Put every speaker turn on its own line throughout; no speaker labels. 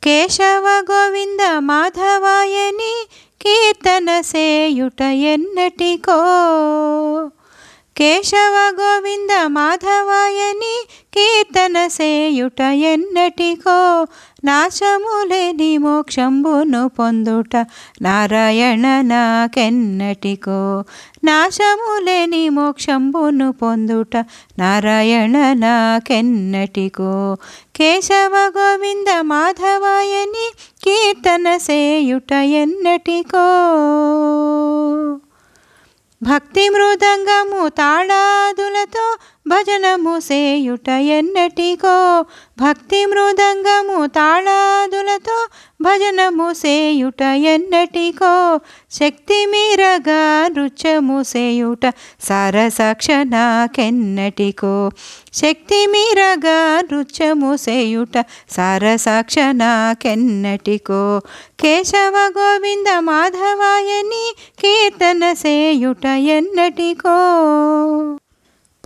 కేశవ గోవింద మాధవాయని కీర్తన సేయుట ఎన్నటికో. కేశవ గోవింద మాధవాయని కీర్తన సేయుట ఎన్నటికో. నాశములేని మోక్షంబును పొందుట నారాయణ నాకెన్నటికో. నాశములేని మోక్షంబును పొందుట నారాయణ నాకెన్నటికో. కేశవ గోవింద మాధవాయని కీర్తన సేయుట ఎన్నటికో. భక్తి మృదంగము తాళాదులతో భజనము సేయుట ఎన్నటికో. భక్తి మృదంగము తాళాదులతో భజనము సేయుట ఎన్నటికో. శక్తి మీరగా నృత్యము సేయుట సారసాక్ష నాకెన్నటికో. శక్తి మీరగా నృత్యము సేయుట సారసాక్ష నాకెన్నటికో. కేశవ గోవింద మాధవాయని కీర్తన సేయుట ఎన్నటికో.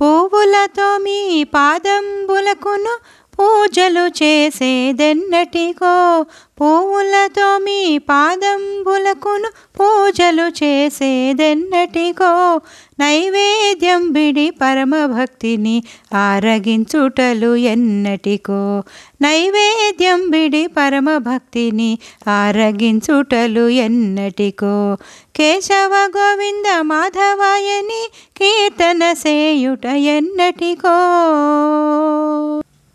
పువ్వులతో మీ పాదంబులకును పూజలు చేసేదెన్నటికో. పువ్వులతో మీ పాదంబులకును పూజలు చేసేదెన్నటికో. నైవేద్యం బిడి పరమభక్తిని ఆరగించుటలు ఎన్నటికో. నైవేద్యం బిడి పరమభక్తిని ఆరగించుటలు ఎన్నటికో. కేశవ గోవింద మాధవాయని కీర్తన సేయుట ఎన్నటికో.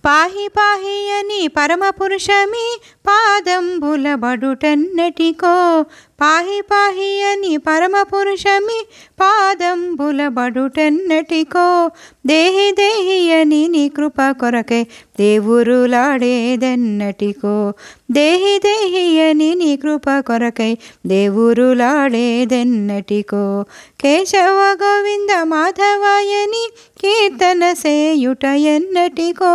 పాహి పాహి అని పరమపురుషమి పాదంబుల బడుటెన్నటికో. పాహి పాహి అని పరమపురుషమి పాదంబుల బడుటెన్నటికో. దేహి దేహి అని నీ కృప కొరకై దేవురులాడేదెన్నటికో. దేహి దేహి అని నీ కృప కొరకై దేవురులాడేదెన్నటికో. కేశవ గోవింద మాధవాయని కీర్తన సేయుట ఎన్నటికో.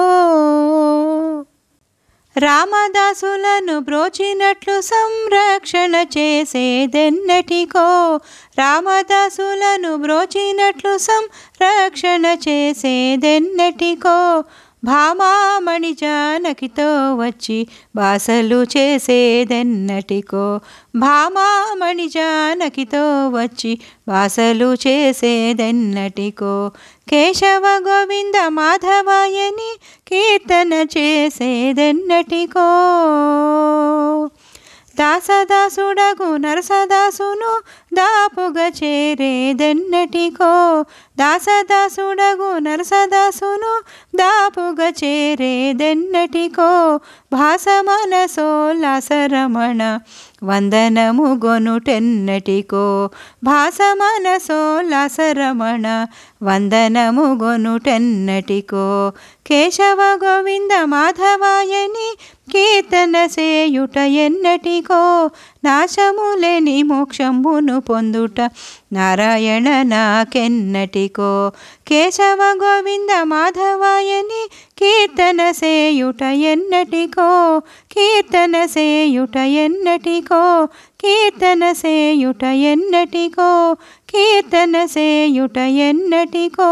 రామదాసులను బ్రోచినట్లు సంరక్షణ చేసేదెన్నటికో. రామదాసులను బ్రోచినట్లు సంరక్షణ చేసేదెన్నటికో. భామామణి జానకితో వచ్చి బాసలు చేసేదెన్నటికో. భామామణి జానకితో వచ్చి బాసలు చేసేదెన్నటికో. కేశవ గోవింద మాధవాయని కీర్తన చేసేదెన్నటికో. దాసదాసుడగు నరసదాసును దాపుగా చేరేదెన్నటికో. దాసదాసుడగు నరసదాసును దాపుగా చేరేదెన్నటికో. భాసమనసోల్లాసరమణ వందనము గొనుటెన్నటికో. భాసమనసోల్లాసరమణ వందనము గొనుటెన్నటికో. కేశవ గోవింద మాధవాయని కీర్తన సేయుట ఎన్నటికో. నాశములేని మోక్షంబును పొందుట నారాయణ నాకెన్నటికో. కేశవ గోవింద మాధవాయని కీర్తన సేయుట ఎన్నటికో. కీర్తన సేయుట ఎన్నటికో. కీర్తన సేయుట ఎన్నటికో. కీర్తన సేయుట ఎన్నటికో.